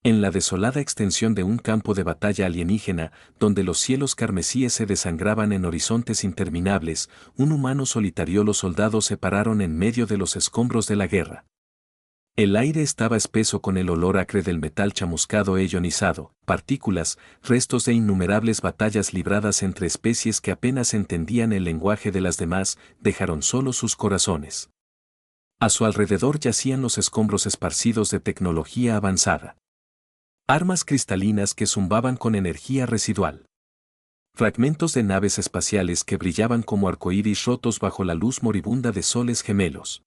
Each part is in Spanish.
En la desolada extensión de un campo de batalla alienígena, donde los cielos carmesíes se desangraban en horizontes interminables, un humano solitario los soldados se pararon en medio de los escombros de la guerra. El aire estaba espeso con el olor acre del metal chamuscado e ionizado, partículas, restos de innumerables batallas libradas entre especies que apenas entendían el lenguaje de las demás, dejaron solos sus corazones. A su alrededor yacían los escombros esparcidos de tecnología avanzada. Armas cristalinas que zumbaban con energía residual. Fragmentos de naves espaciales que brillaban como arcoíris rotos bajo la luz moribunda de soles gemelos.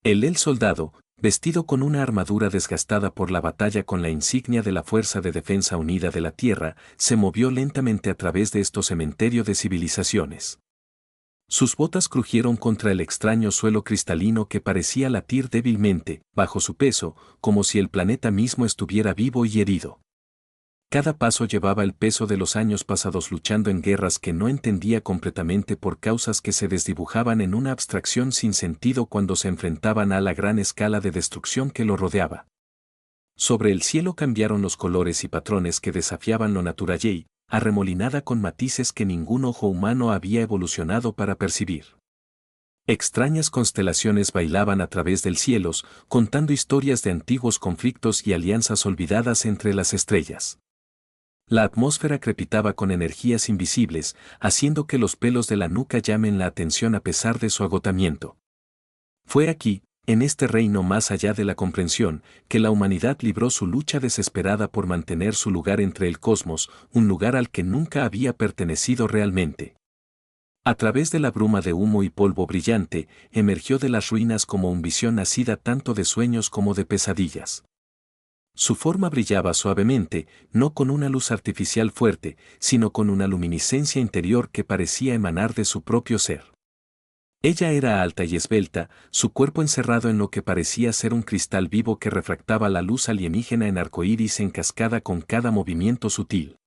El soldado, vestido con una armadura desgastada por la batalla con la insignia de la Fuerza de Defensa Unida de la Tierra, se movió lentamente a través de este cementerio de civilizaciones. Sus botas crujieron contra el extraño suelo cristalino que parecía latir débilmente, bajo su peso, como si el planeta mismo estuviera vivo y herido. Cada paso llevaba el peso de los años pasados luchando en guerras que no entendía completamente por causas que se desdibujaban en una abstracción sin sentido cuando se enfrentaban a la gran escala de destrucción que lo rodeaba. Sobre el cielo cambiaron los colores y patrones que desafiaban lo natural y, arremolinada con matices que ningún ojo humano había evolucionado para percibir. Extrañas constelaciones bailaban a través del cielo, contando historias de antiguos conflictos y alianzas olvidadas entre las estrellas. La atmósfera crepitaba con energías invisibles, haciendo que los pelos de la nuca llamen la atención a pesar de su agotamiento. Fue aquí, en este reino más allá de la comprensión, que la humanidad libró su lucha desesperada por mantener su lugar entre el cosmos, un lugar al que nunca había pertenecido realmente. A través de la bruma de humo y polvo brillante, emergió de las ruinas como una visión nacida tanto de sueños como de pesadillas. Su forma brillaba suavemente, no con una luz artificial fuerte, sino con una luminiscencia interior que parecía emanar de su propio ser. Ella era alta y esbelta, su cuerpo encerrado en lo que parecía ser un cristal vivo que refractaba la luz alienígena en arcoíris en cascada con cada movimiento sutil.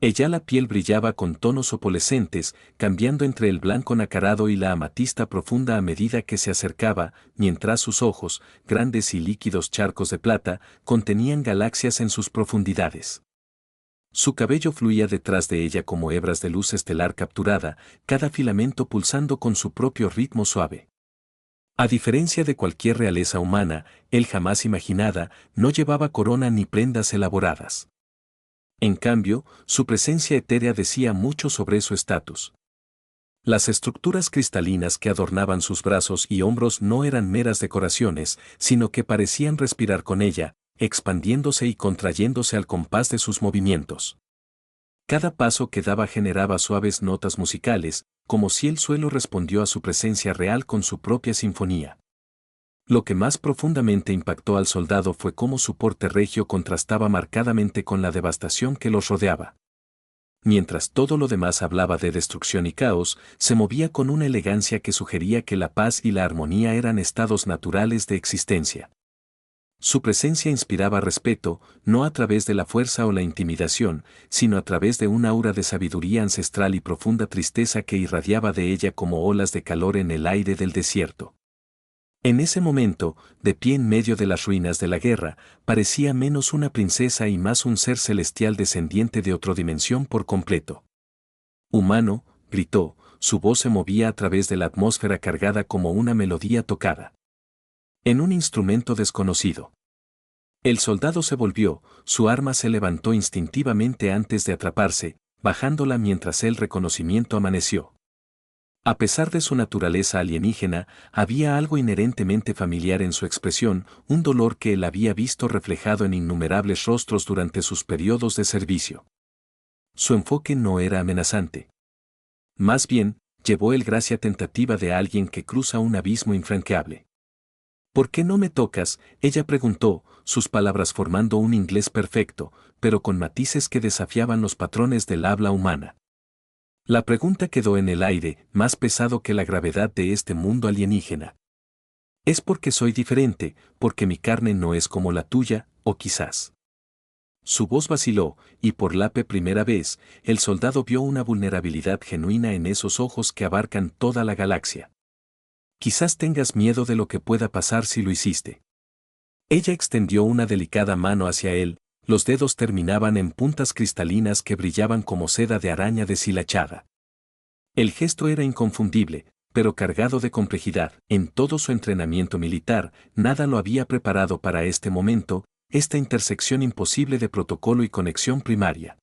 Ella la piel brillaba con tonos opalescentes, cambiando entre el blanco nacarado y la amatista profunda a medida que se acercaba, mientras sus ojos, grandes y líquidos charcos de plata, contenían galaxias en sus profundidades. Su cabello fluía detrás de ella como hebras de luz estelar capturada, cada filamento pulsando con su propio ritmo suave. A diferencia de cualquier realeza humana, él jamás imaginada, no llevaba corona ni prendas elaboradas. En cambio, su presencia etérea decía mucho sobre su estatus. Las estructuras cristalinas que adornaban sus brazos y hombros no eran meras decoraciones, sino que parecían respirar con ella, expandiéndose y contrayéndose al compás de sus movimientos. Cada paso que daba generaba suaves notas musicales, como si el suelo respondió a su presencia real con su propia sinfonía. Lo que más profundamente impactó al soldado fue cómo su porte regio contrastaba marcadamente con la devastación que los rodeaba. Mientras todo lo demás hablaba de destrucción y caos, se movía con una elegancia que sugería que la paz y la armonía eran estados naturales de existencia. Su presencia inspiraba respeto, no a través de la fuerza o la intimidación, sino a través de un aura de sabiduría ancestral y profunda tristeza que irradiaba de ella como olas de calor en el aire del desierto. En ese momento, de pie en medio de las ruinas de la guerra, parecía menos una princesa y más un ser celestial descendiente de otra dimensión por completo. Humano, gritó, su voz se movía a través de la atmósfera cargada como una melodía tocada en un instrumento desconocido. El soldado se volvió, su arma se levantó instintivamente antes de atraparse, bajándola mientras el reconocimiento amaneció. A pesar de su naturaleza alienígena, había algo inherentemente familiar en su expresión, un dolor que él había visto reflejado en innumerables rostros durante sus periodos de servicio. Su enfoque no era amenazante. Más bien, llevó el gracia tentativa de alguien que cruza un abismo infranqueable. ¿Por qué no me tocas?, ella preguntó, sus palabras formando un inglés perfecto, pero con matices que desafiaban los patrones del habla humana. La pregunta quedó en el aire, más pesado que la gravedad de este mundo alienígena. ¿Es porque soy diferente, porque mi carne no es como la tuya, o quizás? Su voz vaciló, y por la primera vez, el soldado vio una vulnerabilidad genuina en esos ojos que abarcan toda la galaxia. Quizás tengas miedo de lo que pueda pasar si lo hiciste. Ella extendió una delicada mano hacia él, los dedos terminaban en puntas cristalinas que brillaban como seda de araña deshilachada. El gesto era inconfundible, pero cargado de complejidad. En todo su entrenamiento militar, nada lo había preparado para este momento, esta intersección imposible de protocolo y conexión primaria.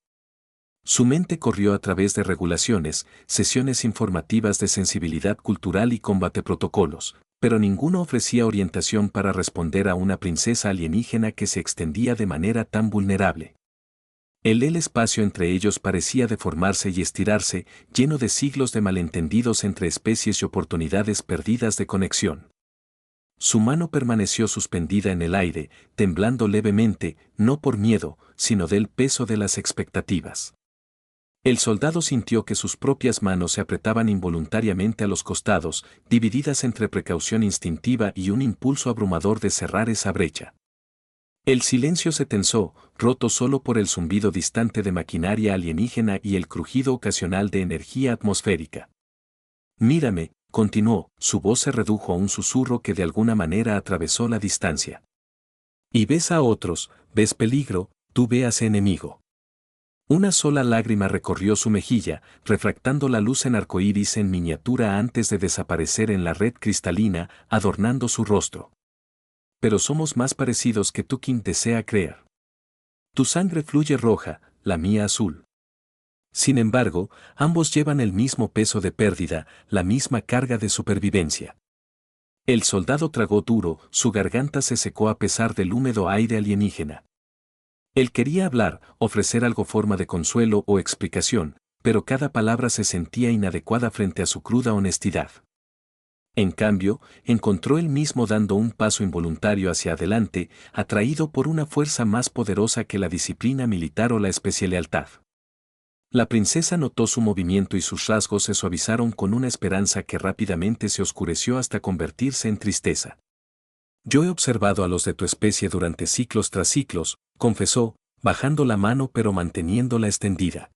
Su mente corrió a través de regulaciones, sesiones informativas de sensibilidad cultural y combate protocolos, pero ninguno ofrecía orientación para responder a una princesa alienígena que se extendía de manera tan vulnerable. El espacio entre ellos parecía deformarse y estirarse, lleno de siglos de malentendidos entre especies y oportunidades perdidas de conexión. Su mano permaneció suspendida en el aire, temblando levemente, no por miedo, sino del peso de las expectativas. El soldado sintió que sus propias manos se apretaban involuntariamente a los costados, divididas entre precaución instintiva y un impulso abrumador de cerrar esa brecha. El silencio se tensó, roto solo por el zumbido distante de maquinaria alienígena y el crujido ocasional de energía atmosférica. Mírame, continuó, su voz se redujo a un susurro que de alguna manera atravesó la distancia. Y ves a otros, ves peligro, tú veas enemigo. Una sola lágrima recorrió su mejilla, refractando la luz en arcoíris en miniatura antes de desaparecer en la red cristalina, adornando su rostro. Pero somos más parecidos que tú quien desea creer. Tu sangre fluye roja, la mía azul. Sin embargo, ambos llevan el mismo peso de pérdida, la misma carga de supervivencia. El soldado tragó duro, su garganta se secó a pesar del húmedo aire alienígena. Él quería hablar, ofrecer algo forma de consuelo o explicación, pero cada palabra se sentía inadecuada frente a su cruda honestidad. En cambio, encontró él mismo dando un paso involuntario hacia adelante, atraído por una fuerza más poderosa que la disciplina militar o la especialealtad. La princesa notó su movimiento y sus rasgos se suavizaron con una esperanza que rápidamente se oscureció hasta convertirse en tristeza. Yo he observado a los de tu especie durante ciclos tras ciclos, confesó, bajando la mano pero manteniéndola extendida.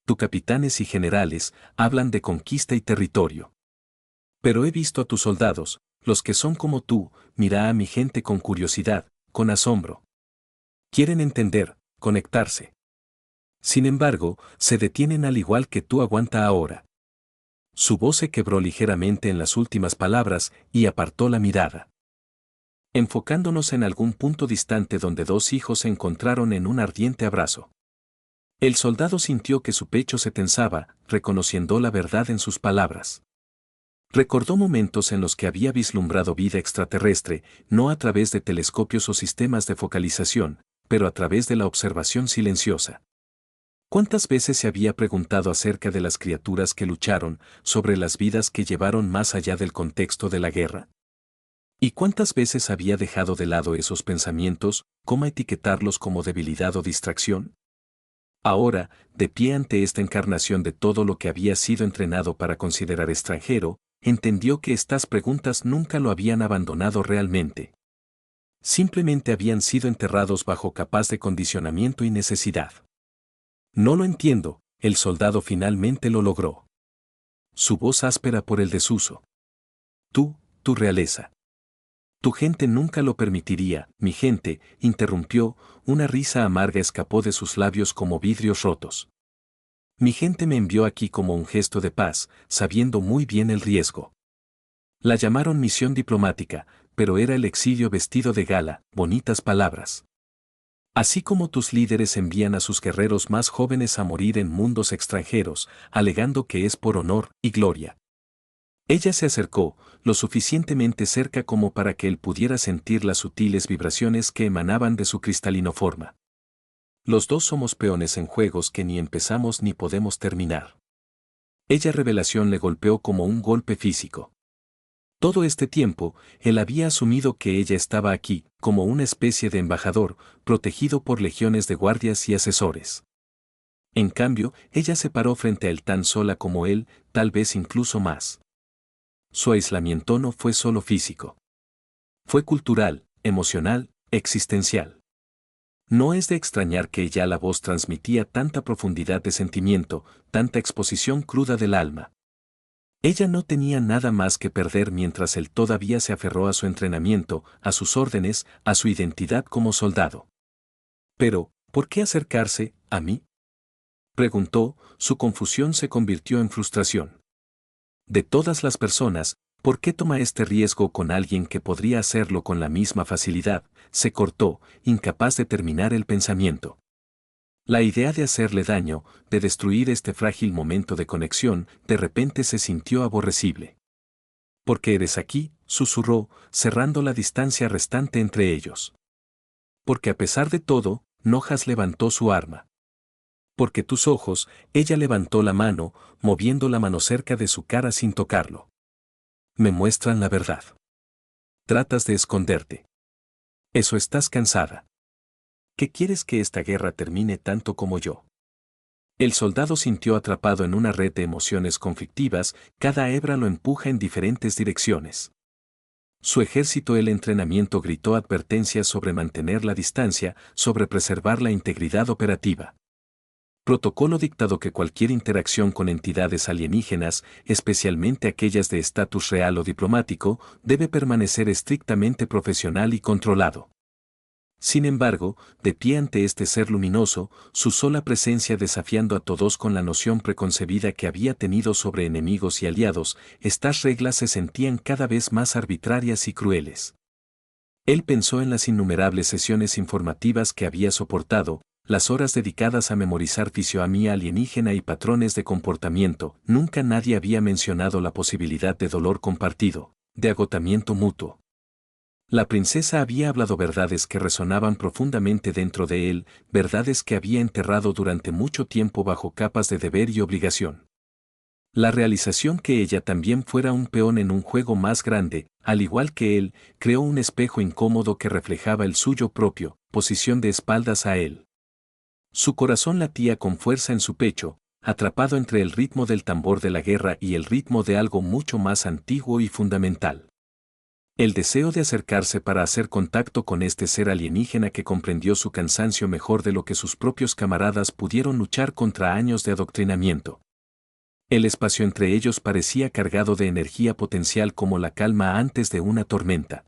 Tus capitanes y generales hablan de conquista y territorio. Pero he visto a tus soldados, los que son como tú, mira a mi gente con curiosidad, con asombro. Quieren entender, conectarse. Sin embargo, se detienen al igual que tú aguanta ahora. Su voz se quebró ligeramente en las últimas palabras y apartó la mirada. Enfocándonos en algún punto distante donde dos hijos se encontraron en un ardiente abrazo. El soldado sintió que su pecho se tensaba, reconociendo la verdad en sus palabras. Recordó momentos en los que había vislumbrado vida extraterrestre, no a través de telescopios o sistemas de focalización, pero a través de la observación silenciosa. ¿Cuántas veces se había preguntado acerca de las criaturas que lucharon, sobre las vidas que llevaron más allá del contexto de la guerra? ¿Y cuántas veces había dejado de lado esos pensamientos, cómo etiquetarlos como debilidad o distracción? Ahora, de pie ante esta encarnación de todo lo que había sido entrenado para considerar extranjero, entendió que estas preguntas nunca lo habían abandonado realmente. Simplemente habían sido enterrados bajo capas de condicionamiento y necesidad. No lo entiendo, el soldado finalmente lo logró. Su voz áspera por el desuso. Tu realeza. Tu gente nunca lo permitiría, mi gente, interrumpió, una risa amarga escapó de sus labios como vidrios rotos. Mi gente me envió aquí como un gesto de paz, sabiendo muy bien el riesgo. La llamaron misión diplomática, pero era el exilio vestido de gala, bonitas palabras. Así como tus líderes envían a sus guerreros más jóvenes a morir en mundos extranjeros, alegando que es por honor y gloria. Ella se acercó, lo suficientemente cerca como para que él pudiera sentir las sutiles vibraciones que emanaban de su cristalino forma. Los dos somos peones en juegos que ni empezamos ni podemos terminar. Ella revelación le golpeó como un golpe físico. Todo este tiempo, él había asumido que ella estaba aquí, como una especie de embajador, protegido por legiones de guardias y asesores. En cambio, ella se paró frente a él tan sola como él, tal vez incluso más. Su aislamiento no fue solo físico. Fue cultural, emocional, existencial. No es de extrañar que ya la voz transmitía tanta profundidad de sentimiento, tanta exposición cruda del alma. Ella no tenía nada más que perder mientras él todavía se aferró a su entrenamiento, a sus órdenes, a su identidad como soldado. Pero, ¿por qué acercarse a mí? Preguntó, su confusión se convirtió en frustración. De todas las personas, ¿por qué toma este riesgo con alguien que podría hacerlo con la misma facilidad? Se cortó, incapaz de terminar el pensamiento. La idea de hacerle daño, de destruir este frágil momento de conexión, de repente se sintió aborrecible. ¿Por qué eres aquí?, susurró, cerrando la distancia restante entre ellos. Porque a pesar de todo, Nojas levantó su arma. Porque tus ojos, ella levantó la mano, moviendo la mano cerca de su cara sin tocarlo. Me muestran la verdad. Tratas de esconderte. Eso estás cansada. ¿Qué quieres que esta guerra termine tanto como yo? El soldado sintió atrapado en una red de emociones conflictivas, cada hebra lo empuja en diferentes direcciones. Su ejército el entrenamiento gritó advertencias sobre mantener la distancia, sobre preservar la integridad operativa. Protocolo dictado que cualquier interacción con entidades alienígenas, especialmente aquellas de estatus real o diplomático, debe permanecer estrictamente profesional y controlado. Sin embargo, de pie ante este ser luminoso, su sola presencia desafiando a todos con la noción preconcebida que había tenido sobre enemigos y aliados, estas reglas se sentían cada vez más arbitrarias y crueles. Él pensó en las innumerables sesiones informativas que había soportado, las horas dedicadas a memorizar fisionomía alienígena y patrones de comportamiento. Nunca nadie había mencionado la posibilidad de dolor compartido, de agotamiento mutuo. La princesa había hablado verdades que resonaban profundamente dentro de él, verdades que había enterrado durante mucho tiempo bajo capas de deber y obligación. La realización que ella también fuera un peón en un juego más grande, al igual que él, creó un espejo incómodo que reflejaba el suyo propio, posición de espaldas a él. Su corazón latía con fuerza en su pecho, atrapado entre el ritmo del tambor de la guerra y el ritmo de algo mucho más antiguo y fundamental. El deseo de acercarse para hacer contacto con este ser alienígena que comprendió su cansancio mejor de lo que sus propios camaradas pudieron luchar contra años de adoctrinamiento. El espacio entre ellos parecía cargado de energía potencial como la calma antes de una tormenta.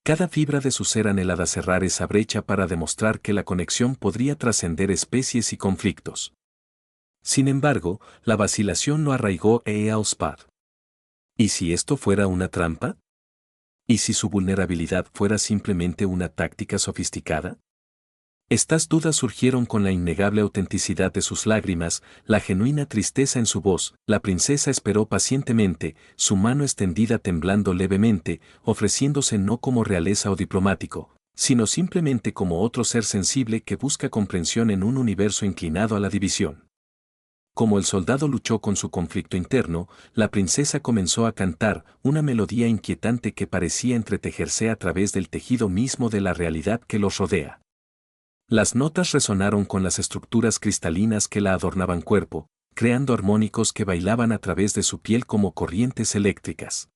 Cada fibra de su ser anhelaba cerrar esa brecha para demostrar que la conexión podría trascender especies y conflictos. Sin embargo, la vacilación lo arraigó a Eaospad. ¿Y si esto fuera una trampa? ¿Y si su vulnerabilidad fuera simplemente una táctica sofisticada? Estas dudas surgieron con la innegable autenticidad de sus lágrimas, la genuina tristeza en su voz. La princesa esperó pacientemente, su mano extendida temblando levemente, ofreciéndose no como realeza o diplomático, sino simplemente como otro ser sensible que busca comprensión en un universo inclinado a la división. Como el soldado luchó con su conflicto interno, la princesa comenzó a cantar una melodía inquietante que parecía entretejerse a través del tejido mismo de la realidad que los rodea. Las notas resonaron con las estructuras cristalinas que la adornaban cuerpo, creando armónicos que bailaban a través de su piel como corrientes eléctricas.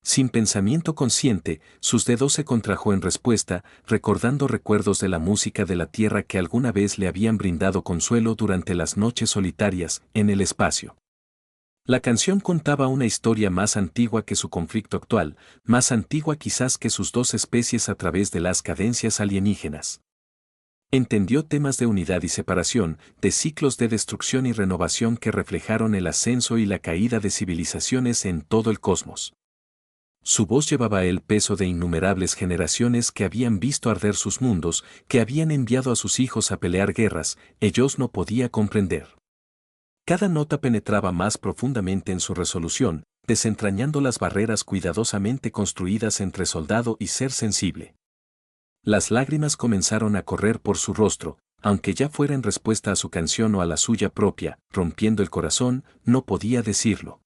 Sin pensamiento consciente, sus dedos se contrajo en respuesta, recordando recuerdos de la música de la tierra que alguna vez le habían brindado consuelo durante las noches solitarias, en el espacio. La canción contaba una historia más antigua que su conflicto actual, más antigua quizás que sus dos especies a través de las cadencias alienígenas. Entendió temas de unidad y separación, de ciclos de destrucción y renovación que reflejaron el ascenso y la caída de civilizaciones en todo el cosmos. Su voz llevaba el peso de innumerables generaciones que habían visto arder sus mundos, que habían enviado a sus hijos a pelear guerras, ellos no podía comprender. Cada nota penetraba más profundamente en su resolución, desentrañando las barreras cuidadosamente construidas entre soldado y ser sensible. Las lágrimas comenzaron a correr por su rostro, aunque ya fuera en respuesta a su canción o a la suya propia, rompiendo el corazón, no podía decirlo.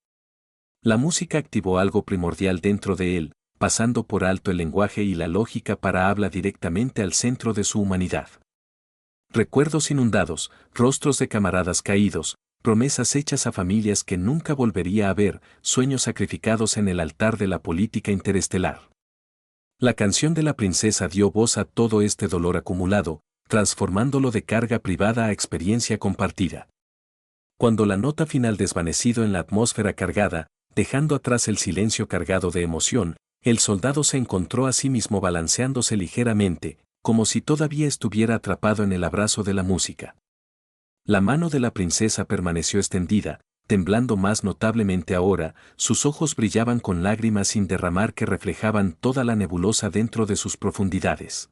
La música activó algo primordial dentro de él, pasando por alto el lenguaje y la lógica para hablar directamente al centro de su humanidad. Recuerdos inundados, rostros de camaradas caídos, promesas hechas a familias que nunca volvería a ver, sueños sacrificados en el altar de la política interestelar. La canción de la princesa dio voz a todo este dolor acumulado, transformándolo de carga privada a experiencia compartida. Cuando la nota final desvanecido en la atmósfera cargada, dejando atrás el silencio cargado de emoción, el soldado se encontró a sí mismo balanceándose ligeramente, como si todavía estuviera atrapado en el abrazo de la música. La mano de la princesa permaneció extendida, temblando más notablemente ahora, sus ojos brillaban con lágrimas sin derramar que reflejaban toda la nebulosa dentro de sus profundidades.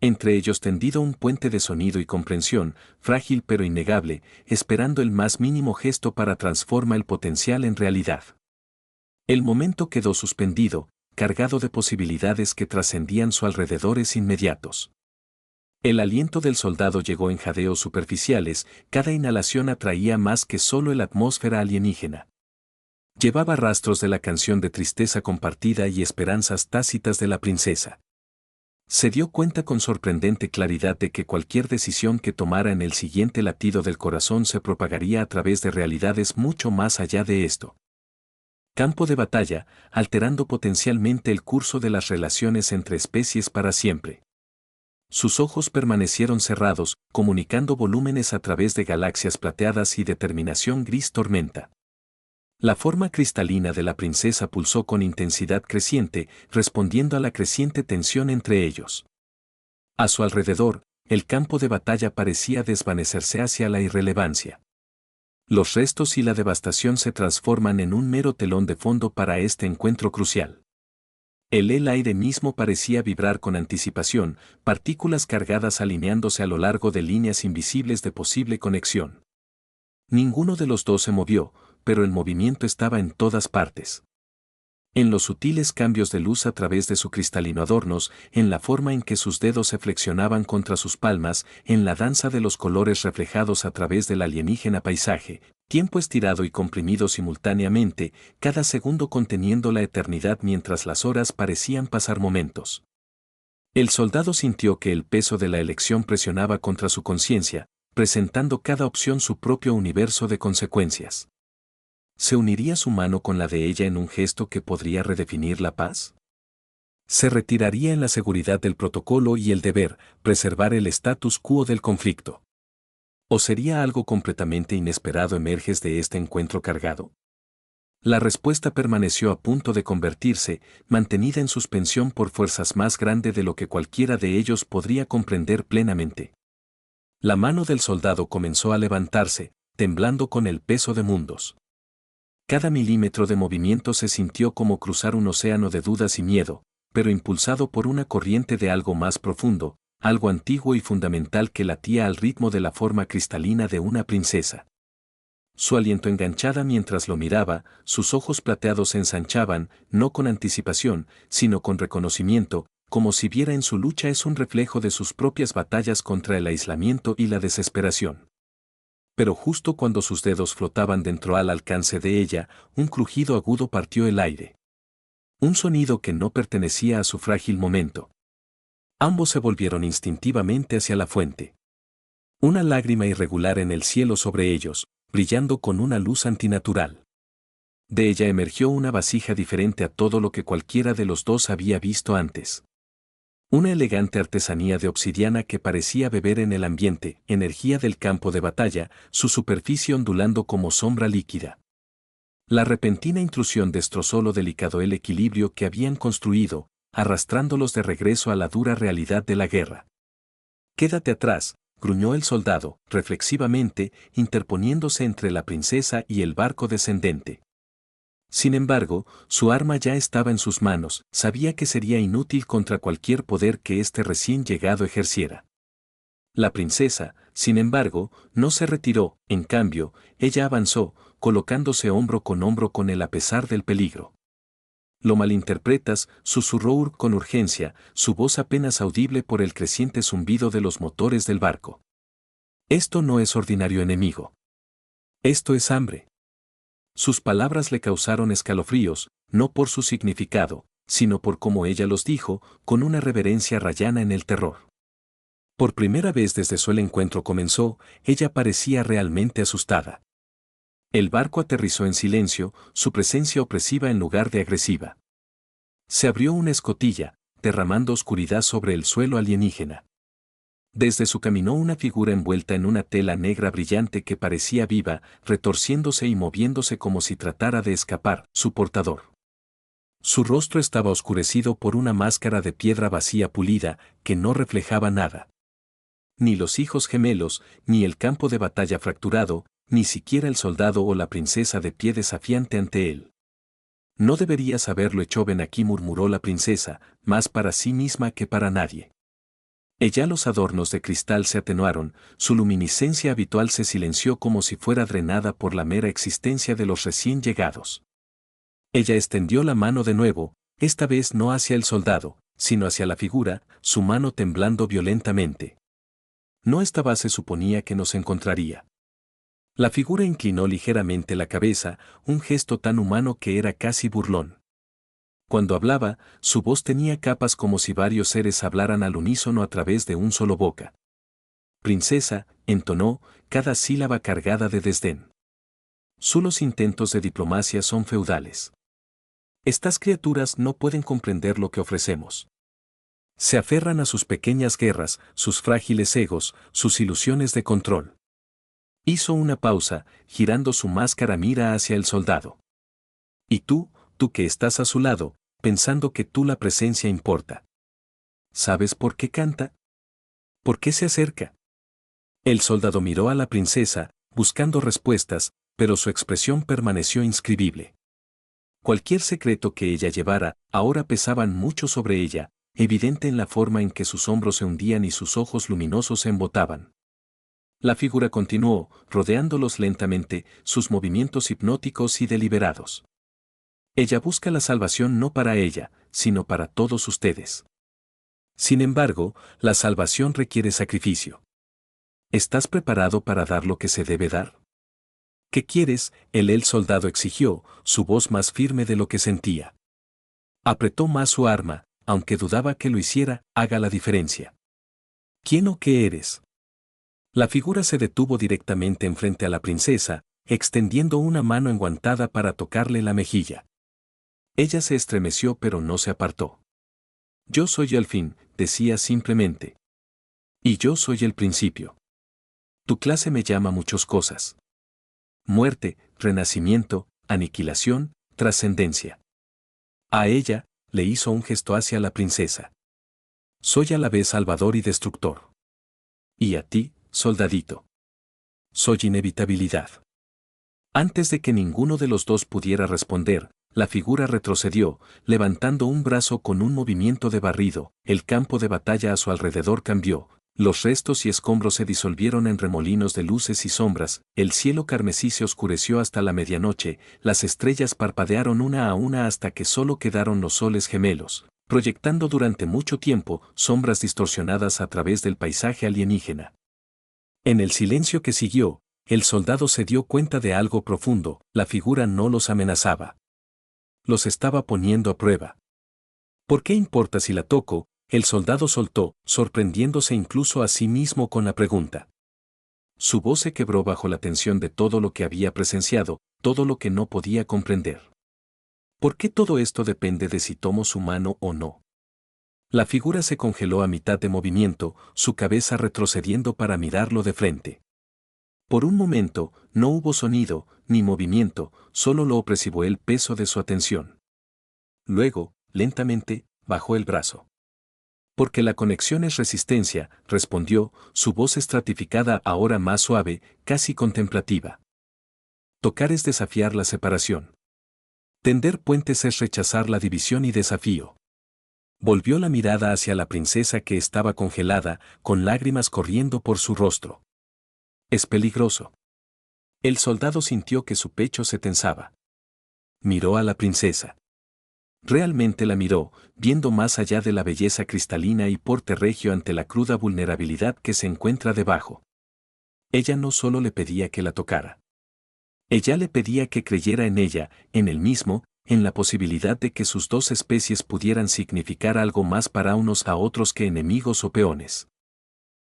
Entre ellos tendido un puente de sonido y comprensión, frágil pero innegable, esperando el más mínimo gesto para transformar el potencial en realidad. El momento quedó suspendido, cargado de posibilidades que trascendían sus alrededores inmediatos. El aliento del soldado llegó en jadeos superficiales, cada inhalación atraía más que solo la atmósfera alienígena. Llevaba rastros de la canción de tristeza compartida y esperanzas tácitas de la princesa. Se dio cuenta con sorprendente claridad de que cualquier decisión que tomara en el siguiente latido del corazón se propagaría a través de realidades mucho más allá de esto. Campo de batalla, alterando potencialmente el curso de las relaciones entre especies para siempre. Sus ojos permanecieron cerrados, comunicando volúmenes a través de galaxias plateadas y determinación gris tormenta. La forma cristalina de la princesa pulsó con intensidad creciente, respondiendo a la creciente tensión entre ellos. A su alrededor, el campo de batalla parecía desvanecerse hacia la irrelevancia. Los restos y la devastación se transforman en un mero telón de fondo para este encuentro crucial. El aire mismo parecía vibrar con anticipación, partículas cargadas alineándose a lo largo de líneas invisibles de posible conexión. Ninguno de los dos se movió, pero el movimiento estaba en todas partes. En los sutiles cambios de luz a través de su cristalino adornos, en la forma en que sus dedos se flexionaban contra sus palmas, en la danza de los colores reflejados a través del alienígena paisaje, tiempo estirado y comprimido simultáneamente, cada segundo conteniendo la eternidad mientras las horas parecían pasar momentos. El soldado sintió que el peso de la elección presionaba contra su conciencia, presentando cada opción su propio universo de consecuencias. ¿Se uniría su mano con la de ella en un gesto que podría redefinir la paz? ¿Se retiraría en la seguridad del protocolo y el deber, preservar el status quo del conflicto? ¿O sería algo completamente inesperado emerges de este encuentro cargado? La respuesta permaneció a punto de convertirse, mantenida en suspensión por fuerzas más grandes de lo que cualquiera de ellos podría comprender plenamente. La mano del soldado comenzó a levantarse, temblando con el peso de mundos. Cada milímetro de movimiento se sintió como cruzar un océano de dudas y miedo, pero impulsado por una corriente de algo más profundo, algo antiguo y fundamental que latía al ritmo de la forma cristalina de una princesa. Su aliento enganchaba mientras lo miraba, sus ojos plateados se ensanchaban, no con anticipación, sino con reconocimiento, como si viera en su lucha es un reflejo de sus propias batallas contra el aislamiento y la desesperación. Pero justo cuando sus dedos flotaban dentro al alcance de ella, un crujido agudo partió el aire. Un sonido que no pertenecía a su frágil momento. Ambos se volvieron instintivamente hacia la fuente. Una lágrima irregular en el cielo sobre ellos, brillando con una luz antinatural. De ella emergió una vasija diferente a todo lo que cualquiera de los dos había visto antes. Una elegante artesanía de obsidiana que parecía beber en el ambiente, energía del campo de batalla, su superficie ondulando como sombra líquida. La repentina intrusión destrozó lo delicado el equilibrio que habían construido, arrastrándolos de regreso a la dura realidad de la guerra. «Quédate atrás», gruñó el soldado, reflexivamente, interponiéndose entre la princesa y el barco descendente. Sin embargo, su arma ya estaba en sus manos, sabía que sería inútil contra cualquier poder que este recién llegado ejerciera. La princesa, sin embargo, no se retiró, en cambio, ella avanzó, colocándose hombro con él a pesar del peligro. «Lo malinterpretas», susurró Urk con urgencia, su voz apenas audible por el creciente zumbido de los motores del barco. «Esto no es ordinario enemigo. Esto es hambre». Sus palabras le causaron escalofríos, no por su significado, sino por cómo ella los dijo, con una reverencia rayana en el terror. Por primera vez desde su encuentro comenzó, ella parecía realmente asustada. El barco aterrizó en silencio, su presencia opresiva en lugar de agresiva. Se abrió una escotilla, derramando oscuridad sobre el suelo alienígena. Desde su caminó una figura envuelta en una tela negra brillante que parecía viva, retorciéndose y moviéndose como si tratara de escapar, su portador. Su rostro estaba oscurecido por una máscara de piedra vacía pulida, que no reflejaba nada. Ni los hijos gemelos, ni el campo de batalla fracturado, ni siquiera el soldado o la princesa de pie desafiante ante él. No deberías haberlo hecho, ven aquí, murmuró la princesa, más para sí misma que para nadie. Ya los adornos de cristal se atenuaron, su luminiscencia habitual se silenció como si fuera drenada por la mera existencia de los recién llegados. Ella extendió la mano de nuevo, esta vez no hacia el soldado, sino hacia la figura, su mano temblando violentamente. No esta vez se suponía que nos encontraría. La figura inclinó ligeramente la cabeza, un gesto tan humano que era casi burlón. Cuando hablaba, su voz tenía capas como si varios seres hablaran al unísono a través de un solo boca. Princesa, entonó, cada sílaba cargada de desdén. Sus intentos de diplomacia son feudales. Estas criaturas no pueden comprender lo que ofrecemos. Se aferran a sus pequeñas guerras, sus frágiles egos, sus ilusiones de control. Hizo una pausa, girando su máscara, mira hacia el soldado. Y tú que estás a su lado, pensando que la presencia importa. ¿Sabes por qué canta? ¿Por qué se acerca? El soldado miró a la princesa, buscando respuestas, pero su expresión permaneció inscribible. Cualquier secreto que ella llevara, ahora pesaban mucho sobre ella, evidente en la forma en que sus hombros se hundían y sus ojos luminosos se embotaban. La figura continuó, rodeándolos lentamente, sus movimientos hipnóticos y deliberados. Ella busca la salvación no para ella, sino para todos ustedes. Sin embargo, la salvación requiere sacrificio. ¿Estás preparado para dar lo que se debe dar? ¿Qué quieres? El soldado exigió, su voz más firme de lo que sentía. Apretó más su arma, aunque dudaba que lo hiciera, haga la diferencia. ¿Quién o qué eres? La figura se detuvo directamente enfrente a la princesa, extendiendo una mano enguantada para tocarle la mejilla. Ella se estremeció pero no se apartó. Yo soy el fin, decía simplemente. Y yo soy el principio. Tu clase me llama muchas cosas. Muerte, renacimiento, aniquilación, trascendencia. A ella, le hizo un gesto hacia la princesa. Soy a la vez salvador y destructor. Y a ti, soldadito. Soy inevitabilidad. Antes de que ninguno de los dos pudiera responder, la figura retrocedió, levantando un brazo con un movimiento de barrido, el campo de batalla a su alrededor cambió, los restos y escombros se disolvieron en remolinos de luces y sombras, el cielo carmesí se oscureció hasta la medianoche, las estrellas parpadearon una a una hasta que solo quedaron los soles gemelos, proyectando durante mucho tiempo sombras distorsionadas a través del paisaje alienígena. En el silencio que siguió, el soldado se dio cuenta de algo profundo, la figura no los amenazaba. Los estaba poniendo a prueba. ¿Por qué importa si la toco? El soldado soltó, sorprendiéndose incluso a sí mismo con la pregunta. Su voz se quebró bajo la tensión de todo lo que había presenciado, todo lo que no podía comprender. ¿Por qué todo esto depende de si tomo su mano o no? La figura se congeló a mitad de movimiento, su cabeza retrocediendo para mirarlo de frente. Por un momento, no hubo sonido, ni movimiento, solo lo opresivo el peso de su atención. Luego, lentamente, bajó el brazo. Porque la conexión es resistencia, respondió, su voz estratificada ahora más suave, casi contemplativa. Tocar es desafiar la separación. Tender puentes es rechazar la división y desafío. Volvió la mirada hacia la princesa que estaba congelada, con lágrimas corriendo por su rostro. Es peligroso. El soldado sintió que su pecho se tensaba. Miró a la princesa. Realmente la miró, viendo más allá de la belleza cristalina y porte regio ante la cruda vulnerabilidad que se encuentra debajo. Ella no solo le pedía que la tocara. Ella le pedía que creyera en ella, en él mismo, en la posibilidad de que sus dos especies pudieran significar algo más para unos a otros que enemigos o peones.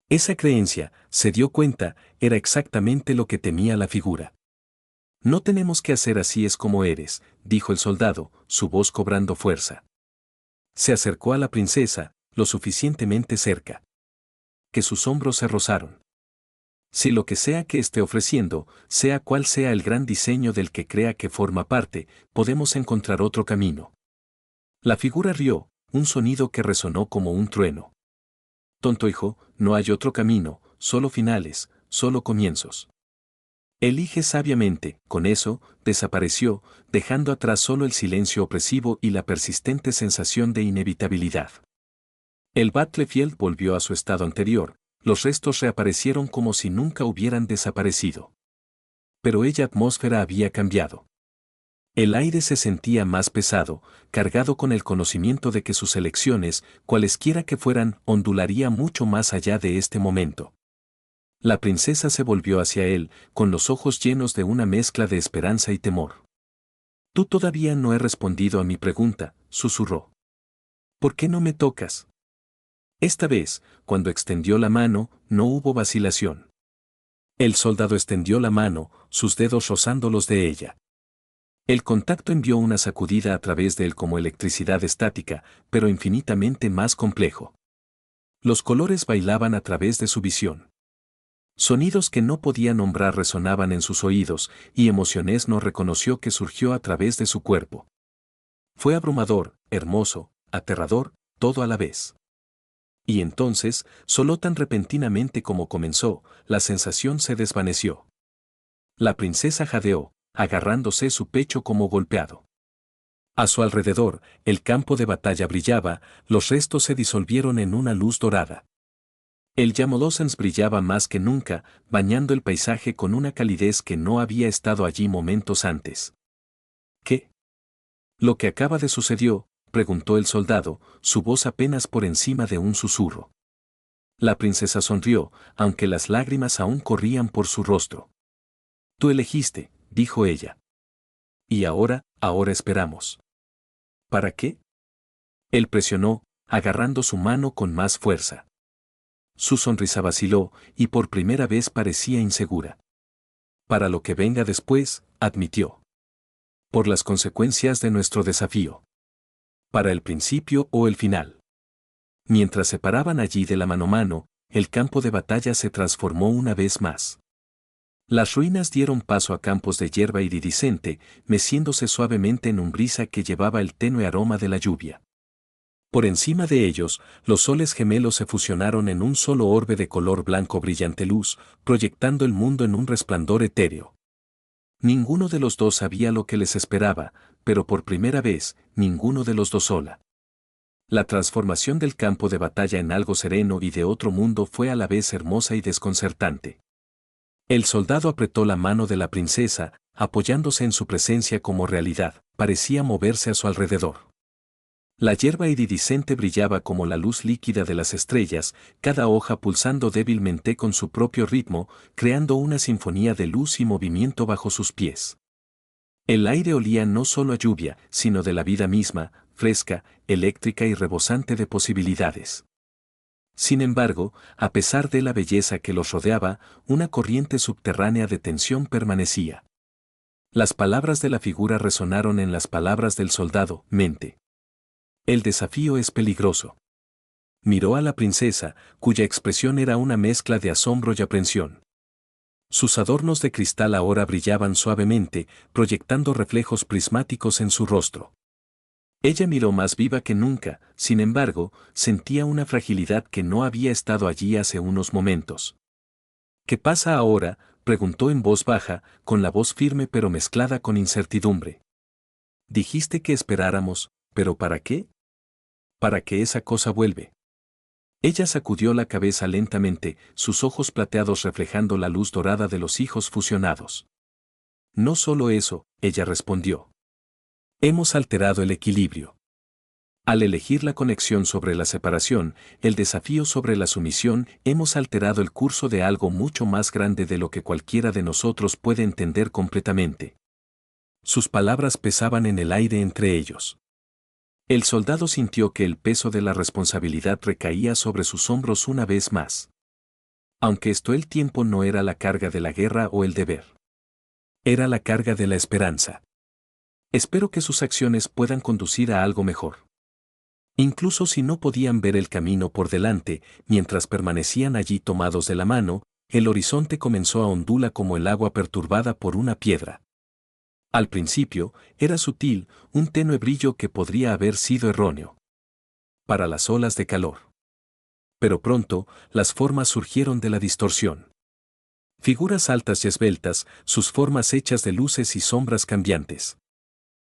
Esa creencia, se dio cuenta, era exactamente lo que temía la figura. No tenemos que hacer así es como eres, dijo el soldado, su voz cobrando fuerza. Se acercó a la princesa, lo suficientemente cerca. que sus hombros se rozaron. Si lo que sea que esté ofreciendo, sea cual sea el gran diseño del que crea que forma parte, podemos encontrar otro camino. La figura rió, un sonido que resonó como un trueno. Tonto hijo, no hay otro camino, solo finales, solo comienzos. Elige sabiamente, con eso, desapareció, dejando atrás solo el silencio opresivo y la persistente sensación de inevitabilidad. El Battlefield volvió a su estado anterior, los restos reaparecieron como si nunca hubieran desaparecido. Pero ella atmósfera había cambiado. El aire se sentía más pesado, cargado con el conocimiento de que sus elecciones, cualesquiera que fueran, ondularía mucho más allá de este momento. La princesa se volvió hacia él, con los ojos llenos de una mezcla de esperanza y temor. Tú todavía no he respondido a mi pregunta, susurró. ¿Por qué no me tocas? Esta vez, cuando extendió la mano, no hubo vacilación. El soldado extendió la mano, sus dedos rozando los de ella. El contacto envió una sacudida a través de él como electricidad estática, pero infinitamente más complejo. Los colores bailaban a través de su visión. Sonidos que no podía nombrar resonaban en sus oídos, y emociones no reconoció que surgió a través de su cuerpo. Fue abrumador, hermoso, aterrador, todo a la vez. Y entonces, solo tan repentinamente como comenzó, la sensación se desvaneció. La princesa jadeó, agarrándose su pecho como golpeado. A su alrededor, el campo de batalla brillaba, los restos se disolvieron en una luz dorada. El Yamolosens brillaba más que nunca, bañando el paisaje con una calidez que no había estado allí momentos antes. ¿Qué? ¿Lo que acaba de sucedió? Preguntó el soldado, su voz apenas por encima de un susurro. La princesa sonrió, aunque las lágrimas aún corrían por su rostro. Tú elegiste, dijo ella. Y ahora esperamos. ¿Para qué? Él presionó, agarrando su mano con más fuerza. Su sonrisa vaciló, y por primera vez parecía insegura. Para lo que venga después, admitió. Por las consecuencias de nuestro desafío. Para el principio o el final. Mientras se paraban allí de la mano a mano, el campo de batalla se transformó una vez más. Las ruinas dieron paso a campos de hierba iridiscente, meciéndose suavemente en un brisa que llevaba el tenue aroma de la lluvia. Por encima de ellos, los soles gemelos se fusionaron en un solo orbe de color blanco brillante luz, proyectando el mundo en un resplandor etéreo. Ninguno de los dos sabía lo que les esperaba, pero por primera vez, ninguno de los dos sola. La transformación del campo de batalla en algo sereno y de otro mundo fue a la vez hermosa y desconcertante. El soldado apretó la mano de la princesa, apoyándose en su presencia como realidad, parecía moverse a su alrededor. La hierba iridiscente brillaba como la luz líquida de las estrellas, cada hoja pulsando débilmente con su propio ritmo, creando una sinfonía de luz y movimiento bajo sus pies. El aire olía no solo a lluvia, sino de la vida misma, fresca, eléctrica y rebosante de posibilidades. Sin embargo, a pesar de la belleza que los rodeaba, una corriente subterránea de tensión permanecía. Las palabras de la figura resonaron en las palabras del soldado, mente. El desafío es peligroso. Miró a la princesa, cuya expresión era una mezcla de asombro y aprensión. Sus adornos de cristal ahora brillaban suavemente, proyectando reflejos prismáticos en su rostro. Ella miró más viva que nunca, sin embargo, sentía una fragilidad que no había estado allí hace unos momentos. ¿Qué pasa ahora?, preguntó en voz baja, con la voz firme pero mezclada con incertidumbre. Dijiste que esperáramos, ¿pero para qué? Para que esa cosa vuelve. Ella sacudió la cabeza lentamente, sus ojos plateados reflejando la luz dorada de los hijos fusionados. No solo eso, ella respondió. Hemos alterado el equilibrio. Al elegir la conexión sobre la separación, el desafío sobre la sumisión, hemos alterado el curso de algo mucho más grande de lo que cualquiera de nosotros puede entender completamente. Sus palabras pesaban en el aire entre ellos. El soldado sintió que el peso de la responsabilidad recaía sobre sus hombros una vez más. Aunque esto el tiempo no era la carga de la guerra o el deber. Era la carga de la esperanza. Espero que sus acciones puedan conducir a algo mejor. Incluso si no podían ver el camino por delante, mientras permanecían allí tomados de la mano, el horizonte comenzó a ondular como el agua perturbada por una piedra. Al principio, era sutil, un tenue brillo que podría haber sido erróneo para las olas de calor. Pero pronto, las formas surgieron de la distorsión. Figuras altas y esbeltas, sus formas hechas de luces y sombras cambiantes.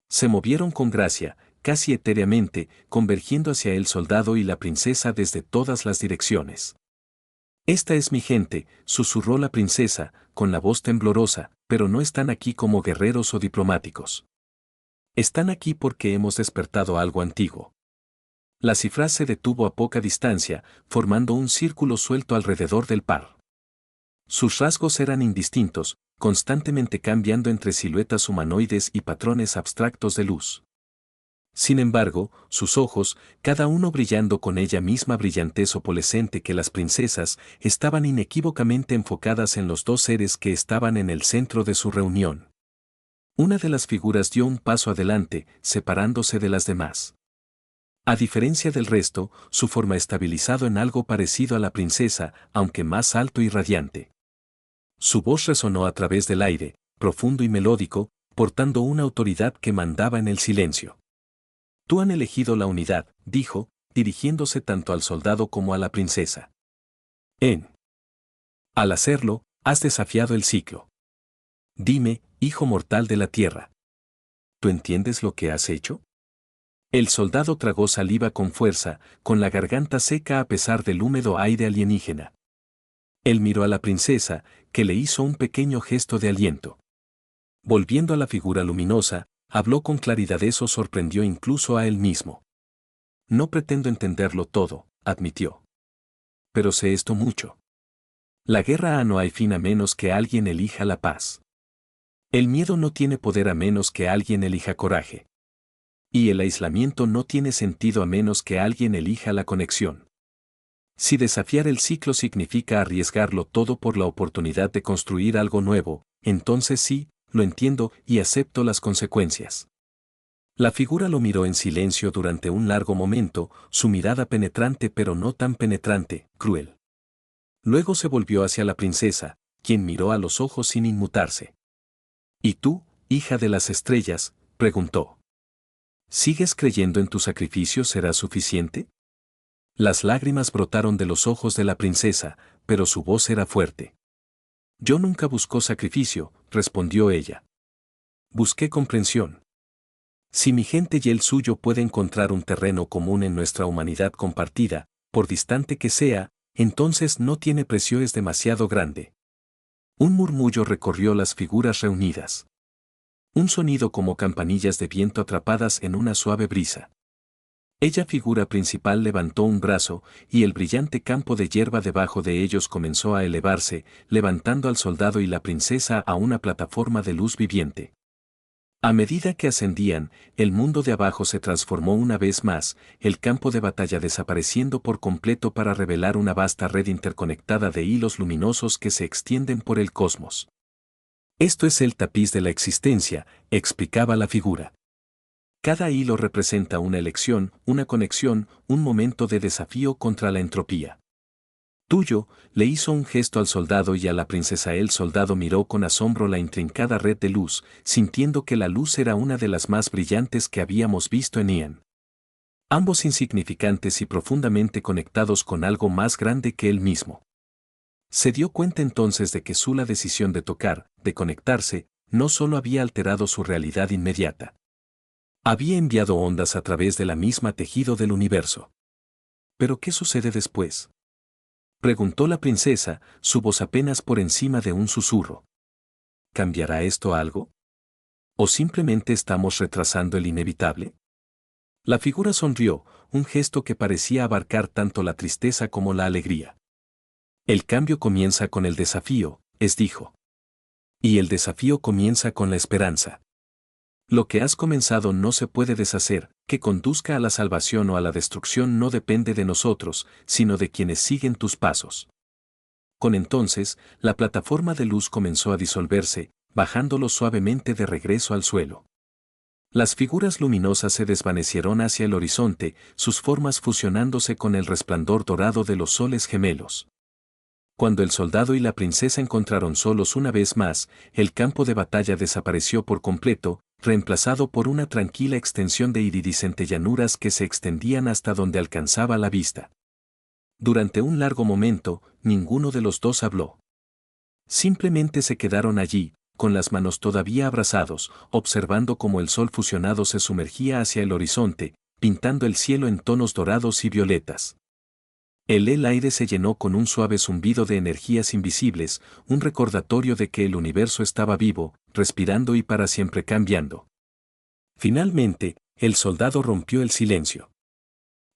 Se movieron con gracia, casi etéreamente, convergiendo hacia el soldado y la princesa desde todas las direcciones. «Esta es mi gente», susurró la princesa, con la voz temblorosa, «pero no están aquí como guerreros o diplomáticos. Están aquí porque hemos despertado algo antiguo». La cifra se detuvo a poca distancia, formando un círculo suelto alrededor del par. Sus rasgos eran indistintos, constantemente cambiando entre siluetas humanoides y patrones abstractos de luz. Sin embargo, sus ojos, cada uno brillando con ella misma brillantez opalescente que las princesas, estaban inequívocamente enfocadas en los dos seres que estaban en el centro de su reunión. Una de las figuras dio un paso adelante, separándose de las demás. A diferencia del resto, su forma estabilizado en algo parecido a la princesa, aunque más alto y radiante. Su voz resonó a través del aire, profundo y melódico, portando una autoridad que mandaba en el silencio. «Tú han elegido la unidad», dijo, dirigiéndose tanto al soldado como a la princesa. Al hacerlo, has desafiado el ciclo. Dime, hijo mortal de la tierra. ¿Tú entiendes lo que has hecho? El soldado tragó saliva con fuerza, con la garganta seca a pesar del húmedo aire alienígena. Él miró a la princesa, que le hizo un pequeño gesto de aliento. Volviendo a la figura luminosa, habló con claridad. Eso sorprendió incluso a él mismo. «No pretendo entenderlo todo», admitió. «Pero sé esto mucho. La guerra no hay fin a menos que alguien elija la paz. El miedo no tiene poder a menos que alguien elija coraje. Y el aislamiento no tiene sentido a menos que alguien elija la conexión. Si desafiar el ciclo significa arriesgarlo todo por la oportunidad de construir algo nuevo, entonces sí, lo entiendo y acepto las consecuencias». La figura lo miró en silencio durante un largo momento, su mirada penetrante pero no tan penetrante, cruel. Luego se volvió hacia la princesa, quien miró a los ojos sin inmutarse. «¿Y tú, hija de las estrellas?», preguntó. «¿Sigues creyendo en tu sacrificio será suficiente?». Las lágrimas brotaron de los ojos de la princesa, pero su voz era fuerte. «Yo nunca buscó sacrificio», respondió ella. «Busqué comprensión. Si mi gente y el suyo puede encontrar un terreno común en nuestra humanidad compartida, por distante que sea, entonces no tiene precio, es demasiado grande». Un murmullo recorrió las figuras reunidas. Un sonido como campanillas de viento atrapadas en una suave brisa. Ella, figura principal, levantó un brazo, y el brillante campo de hierba debajo de ellos comenzó a elevarse, levantando al soldado y la princesa a una plataforma de luz viviente. A medida que ascendían, el mundo de abajo se transformó una vez más, el campo de batalla desapareciendo por completo para revelar una vasta red interconectada de hilos luminosos que se extienden por el cosmos. «Esto es el tapiz de la existencia», explicaba la figura. «Cada hilo representa una elección, una conexión, un momento de desafío contra la entropía». «Tuyo», le hizo un gesto al soldado y a la princesa. El soldado miró con asombro la intrincada red de luz, sintiendo que la luz era una de las más brillantes que habíamos visto en Ian. Ambos insignificantes y profundamente conectados con algo más grande que él mismo. Se dio cuenta entonces de que su la decisión de tocar, de conectarse, no solo había alterado su realidad inmediata. Había enviado ondas a través de la misma tejido del universo. «¿Pero qué sucede después?», preguntó la princesa, su voz apenas por encima de un susurro. «¿Cambiará esto algo? ¿O simplemente estamos retrasando el inevitable?». La figura sonrió, un gesto que parecía abarcar tanto la tristeza como la alegría. «El cambio comienza con el desafío», dijo. «Y el desafío comienza con la esperanza. Lo que has comenzado no se puede deshacer, que conduzca a la salvación o a la destrucción no depende de nosotros, sino de quienes siguen tus pasos». Con entonces, la plataforma de luz comenzó a disolverse, bajándolo suavemente de regreso al suelo. Las figuras luminosas se desvanecieron hacia el horizonte, sus formas fusionándose con el resplandor dorado de los soles gemelos. Cuando el soldado y la princesa encontraron solos una vez más, el campo de batalla desapareció por completo, reemplazado por una tranquila extensión de iridiscentes llanuras que se extendían hasta donde alcanzaba la vista. Durante un largo momento, ninguno de los dos habló. Simplemente se quedaron allí, con las manos todavía abrazados, observando cómo el sol fusionado se sumergía hacia el horizonte, pintando el cielo en tonos dorados y violetas. El aire se llenó con un suave zumbido de energías invisibles, un recordatorio de que el universo estaba vivo, respirando y para siempre cambiando. Finalmente, el soldado rompió el silencio.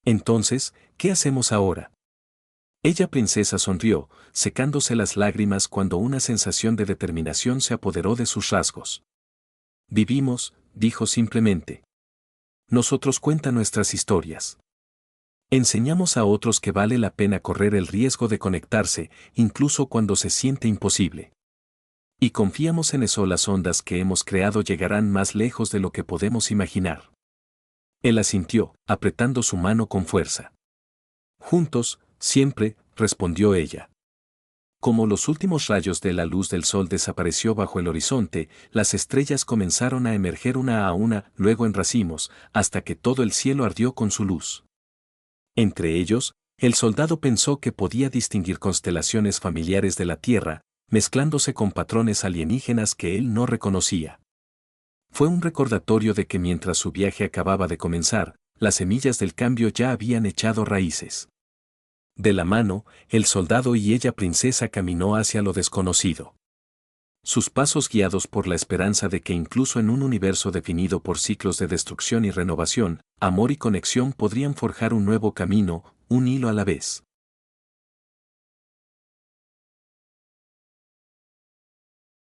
Entonces, ¿qué hacemos ahora? Ella princesa sonrió, secándose las lágrimas cuando una sensación de determinación se apoderó de sus rasgos. Vivimos, dijo simplemente. Nosotros cuenta nuestras historias. Enseñamos a otros que vale la pena correr el riesgo de conectarse, incluso cuando se siente imposible. Y confiamos en eso, las ondas que hemos creado llegarán más lejos de lo que podemos imaginar. Él asintió, apretando su mano con fuerza. Juntos, siempre, respondió ella. Como los últimos rayos de la luz del sol desapareció bajo el horizonte, las estrellas comenzaron a emerger una a una, luego en racimos, hasta que todo el cielo ardió con su luz. Entre ellos, el soldado pensó que podía distinguir constelaciones familiares de la Tierra, mezclándose con patrones alienígenas que él no reconocía. Fue un recordatorio de que mientras su viaje acababa de comenzar, las semillas del cambio ya habían echado raíces. De la mano, el soldado y ella princesa caminó hacia lo desconocido. Sus pasos guiados por la esperanza de que incluso en un universo definido por ciclos de destrucción y renovación, amor y conexión podrían forjar un nuevo camino, un hilo a la vez.